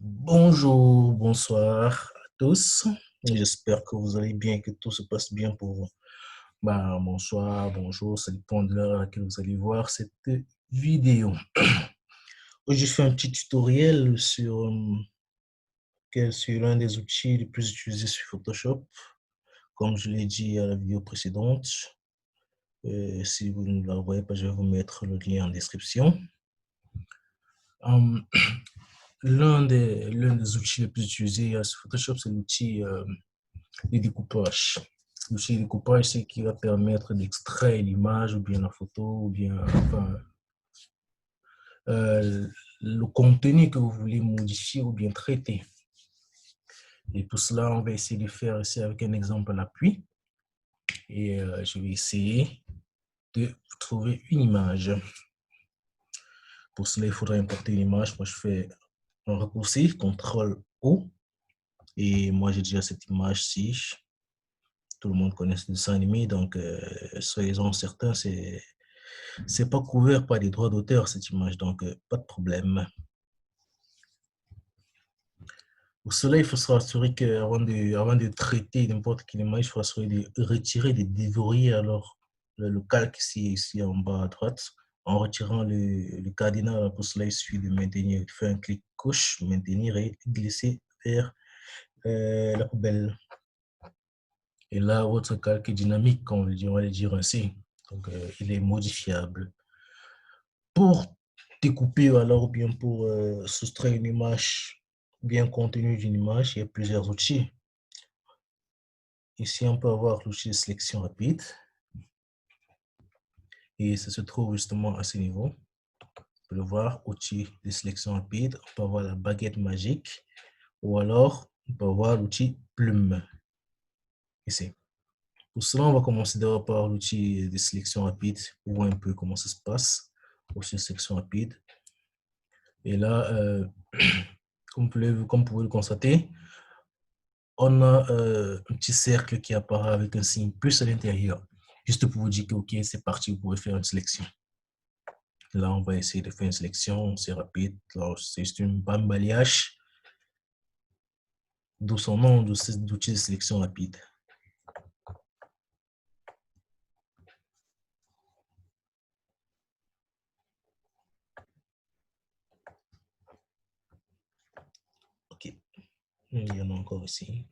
Bonjour, bonsoir à tous. J'espère que vous allez bien, que tout se passe bien pour vous. Bonsoir, bonjour, ça dépend de l'heure à laquelle vous allez voir cette vidéo. Aujourd'hui, je fais un petit tutoriel sur l'un des outils les plus utilisés sur Photoshop. Comme je l'ai dit à la vidéo précédente, si vous ne la voyez pas, je vais vous mettre le lien en description. L'un des outils les plus utilisés sur Photoshop, c'est l'outil de découpage. L'outil de découpage, c'est qui va permettre d'extraire l'image ou bien la photo ou bien le contenu que vous voulez modifier ou bien traiter. Et pour cela, on va essayer de faire ici avec un exemple à l'appui. Et je vais essayer de trouver une image. Pour cela, il faudra importer une image. Moi, je fais un raccourci, CTRL-O. Et moi, j'ai déjà cette image-ci. Tout le monde connaît ce dessin animé, donc soyez-en certains, c'est pas couvert par des droits d'auteur cette image, donc pas de problème. Pour cela, il faut se rassurer qu'avant de traiter n'importe quelle image, il faut s'assurer de retirer, de déverrouiller alors le calque ici en bas à droite, en retirant le cardinal. Pour cela, il suffit de maintenir, faire un clic gauche, maintenir et glisser vers la poubelle. Et là, votre calque est dynamique, on va le dire ainsi. Donc, il est modifiable. Pour découper alors ou bien pour soustraire une image bien contenue d'une image, il y a plusieurs outils. Ici, on peut avoir l'outil de sélection rapide. Et ça se trouve justement à ce niveau. On peut le voir, outil de sélection rapide. On peut avoir la baguette magique. Ou alors, on peut avoir l'outil plume. Ici. Pour cela, on va commencer d'abord par l'outil de sélection rapide pour voir un peu comment ça se passe. Outil de sélection rapide. Et là, comme vous pouvez le constater, on a un petit cercle qui apparaît avec un signe plus à l'intérieur. Juste pour vous dire que, OK, c'est parti, vous pouvez faire une sélection. Là, on va essayer de faire une sélection, c'est rapide. C'est juste un balayage, d'où son nom d'outil de sélection rapide. OK, il y en a encore ici.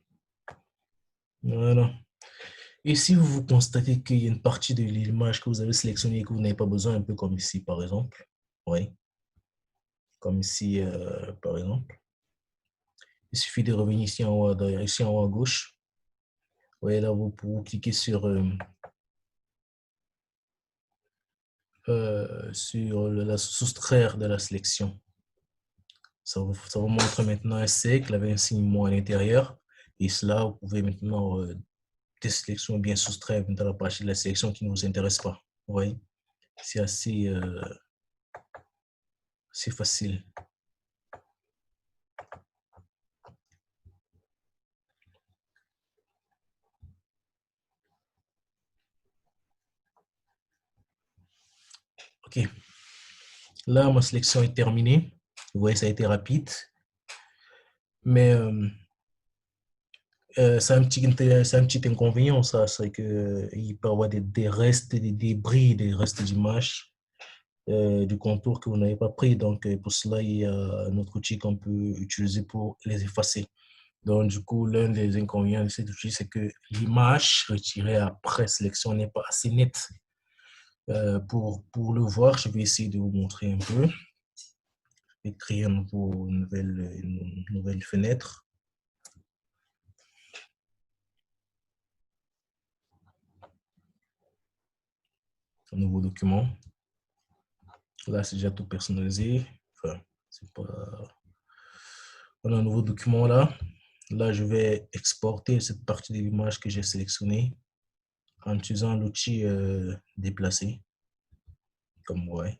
Voilà. Et si vous constatez qu'il y a une partie de l'image que vous avez sélectionnée et que vous n'avez pas besoin, un peu comme ici, par exemple. Oui. Comme ici, par exemple. Il suffit de revenir ici en haut, ici en haut à gauche. Vous voyez là, vous cliquez sur la soustraire de la sélection. Ça vous montre maintenant un cercle avec un signe moins à l'intérieur. Et cela, vous pouvez maintenant désélectionner, bien soustraire dans la partie de la sélection qui ne vous intéresse pas. Vous voyez, c'est assez facile. OK. Là, ma sélection est terminée. Vous voyez, ça a été rapide. Mais c'est un petit inconvénient, ça, c'est qu'il peut y avoir des restes, des débris, des restes d'image du contour que vous n'avez pas pris. Donc, pour cela, il y a un autre outil qu'on peut utiliser pour les effacer. Donc, du coup, l'un des inconvénients de cet outil, c'est que l'image retirée après sélection n'est pas assez nette. Pour le voir, je vais essayer de vous montrer un peu. Je vais créer une nouvelle fenêtre. Un nouveau document. Là, c'est déjà tout personnalisé. Enfin, c'est pas... On a un nouveau document là. Là, je vais exporter cette partie de l'image que j'ai sélectionnée en utilisant l'outil déplacer. Comme ouais.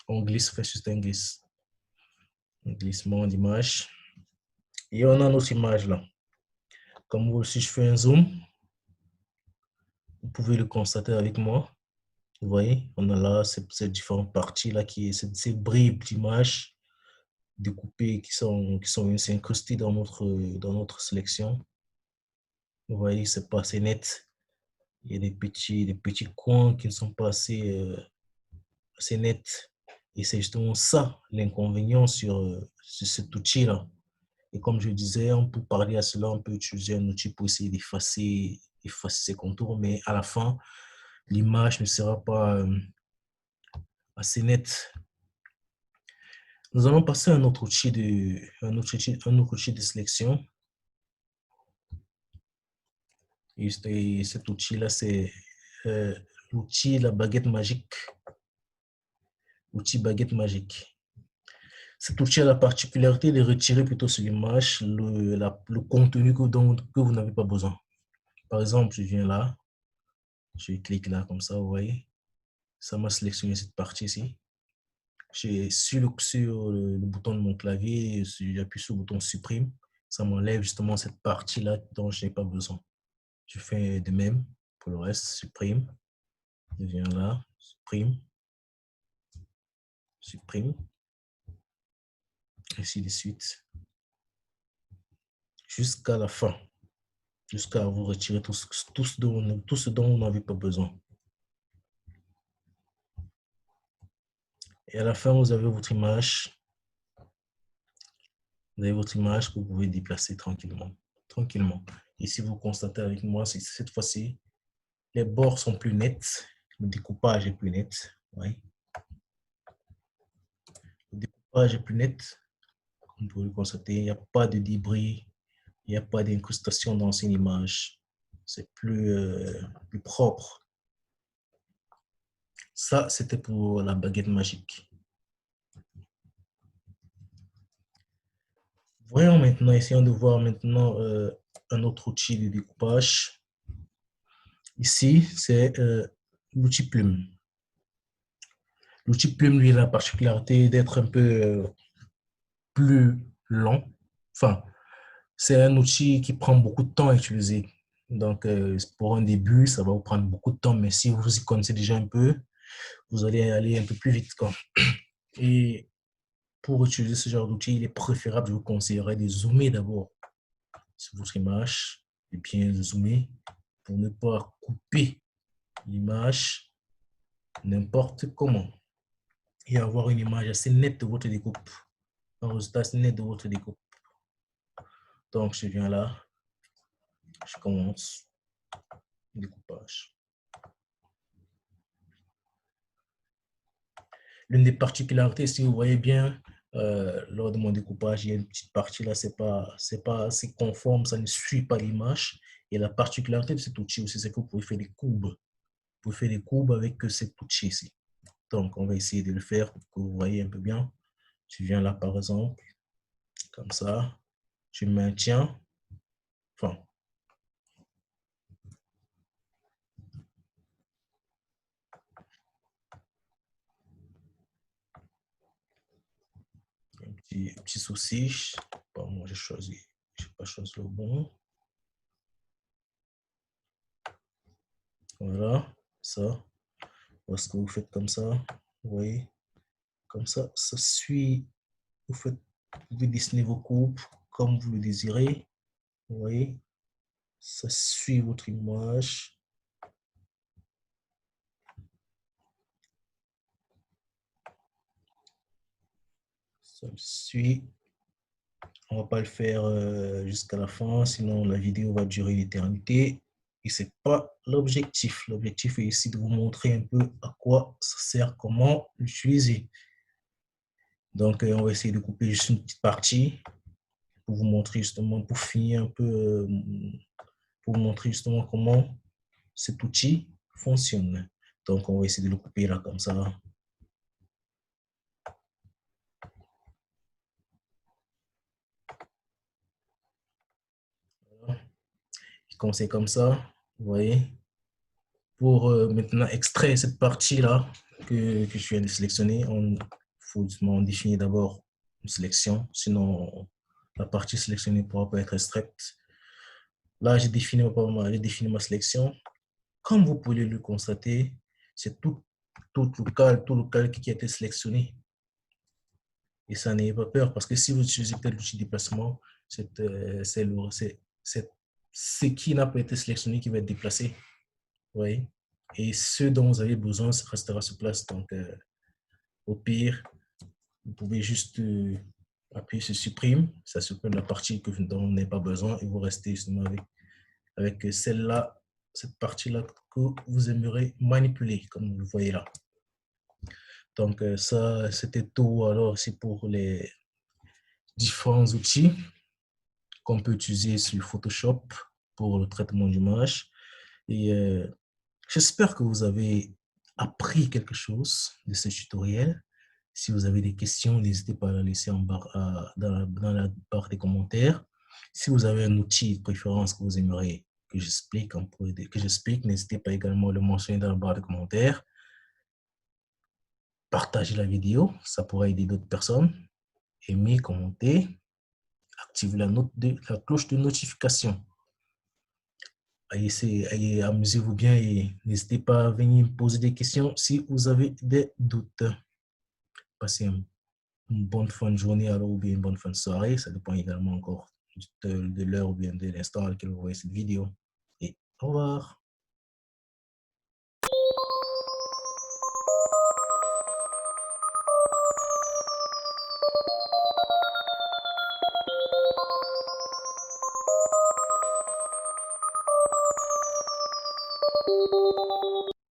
On glisse, fait juste un glisse. glissement d'image. Et on a notre image là. Comme si je fais un zoom, vous pouvez le constater avec moi. Vous voyez, on a là ces différentes parties là, ces bribes d'images découpées qui sont incrustées dans notre sélection. Vous voyez, c'est pas assez net. Il y a des petits coins qui ne sont pas assez nets. Et c'est justement ça l'inconvénient sur cet outil-là. Et comme je disais, pour parler à cela, on peut utiliser un outil pour essayer d'effacer ces contours, mais à la fin, l'image ne sera pas assez nette. Nous allons passer à un autre outil de sélection. Et cet outil-là, c'est l'outil la baguette magique. Outil baguette magique. Cet outil a la particularité de retirer plutôt sur l'image le contenu que vous n'avez pas besoin. Par exemple, je viens là, je clique là comme ça, vous voyez. Ça m'a sélectionné cette partie ici. Sur le bouton de mon clavier, j'appuie sur le bouton supprime. Ça m'enlève justement cette partie-là dont je n'ai pas besoin. Je fais de même pour le reste, supprime. Je viens là, supprime, supprime, ainsi de suite. Jusqu'à la fin. Jusqu'à vous retirer tout ce dont vous n'avez pas besoin. Et à la fin, vous avez votre image. Vous avez votre image que vous pouvez déplacer tranquillement. Et si vous constatez avec moi, cette fois-ci, les bords sont plus nets. Le découpage est plus net. Oui. Le découpage est plus net. Comme vous pouvez le constater, il n'y a pas de débris. Il n'y a pas d'incrustation dans une image. C'est plus propre. Ça, c'était pour la baguette magique. Voyons maintenant, essayons de voir maintenant un autre outil de découpage. Ici, c'est l'outil plume. L'outil plume, lui, a la particularité d'être un peu plus long. Enfin, c'est un outil qui prend beaucoup de temps à utiliser. Donc, pour un début, ça va vous prendre beaucoup de temps, mais si vous y connaissez déjà un peu, vous allez aller un peu plus vite, quoi. Et pour utiliser ce genre d'outil, il est préférable, je vous conseillerais de zoomer d'abord sur votre image et bien zoomer pour ne pas couper l'image n'importe comment et avoir une image assez nette de votre découpe, un résultat assez net de votre découpe. Donc, je viens là, je commence le découpage. L'une des particularités, si vous voyez bien, lors de mon découpage, il y a une petite partie là, c'est pas assez conforme, ça ne suit pas l'image. Et la particularité de cet outil aussi, c'est que vous pouvez faire des courbes. Vous pouvez faire des courbes avec cet outil ici. Donc, on va essayer de le faire pour que vous voyez un peu bien. Je viens là, par exemple, comme ça. Je maintiens. Enfin, un petit souci. Bon, moi, j'ai pas choisi le bon. Voilà, ça. Parce que vous faites comme ça, vous voyez, comme ça suit. Vous pouvez dessiner vos courbes comme vous le désirez. Vous voyez, ça suit votre image. Ça suit. On va pas le faire jusqu'à la fin, sinon la vidéo va durer une éternité. Et c'est pas l'objectif. L'objectif est ici de vous montrer un peu à quoi ça sert, comment l'utiliser. Donc, on va essayer de couper juste une petite partie pour vous montrer justement, pour finir un peu, pour vous montrer justement comment cet outil fonctionne. Donc, on va essayer de le couper là comme ça. Voilà. Et quand c'est comme ça, vous voyez, pour maintenant extraire cette partie-là que je viens de sélectionner, on définit d'abord une sélection, sinon la partie sélectionnée ne pourra pas être extraite. Là, j'ai défini ma sélection. Comme vous pouvez le constater, c'est tout le calque qui a été sélectionné. Et ça n'ayez pas peur, parce que si vous utilisez peut-être l'outil déplacement, c'est ce qui n'a pas été sélectionné qui va être déplacé. Oui. Et ce dont vous avez besoin, ça restera sur place. Donc, au pire, vous pouvez juste appuyer sur supprime. Ça supprime la partie dont vous n'avez pas besoin et vous restez justement avec celle-là, cette partie-là que vous aimeriez manipuler, comme vous le voyez là. Donc, ça, c'était tout. Alors, c'est pour les différents outils qu'on peut utiliser sur Photoshop pour le traitement d'image. Et j'espère que vous avez appris quelque chose de ce tutoriel. Si vous avez des questions, n'hésitez pas à la laisser dans la barre des commentaires. Si vous avez un outil de préférence que vous aimeriez que j'explique, n'hésitez pas également à le mentionner dans la barre de commentaires. Partagez la vidéo, ça pourra aider d'autres personnes. Aimez, commentez, activez la cloche de notification. Allez, amusez-vous bien et n'hésitez pas à venir me poser des questions si vous avez des doutes. Passez une bonne fin de journée alors, ou bien une bonne fin de soirée. Ça dépend également encore de l'heure ou bien de l'instant à lequel vous voyez cette vidéo. Et au revoir.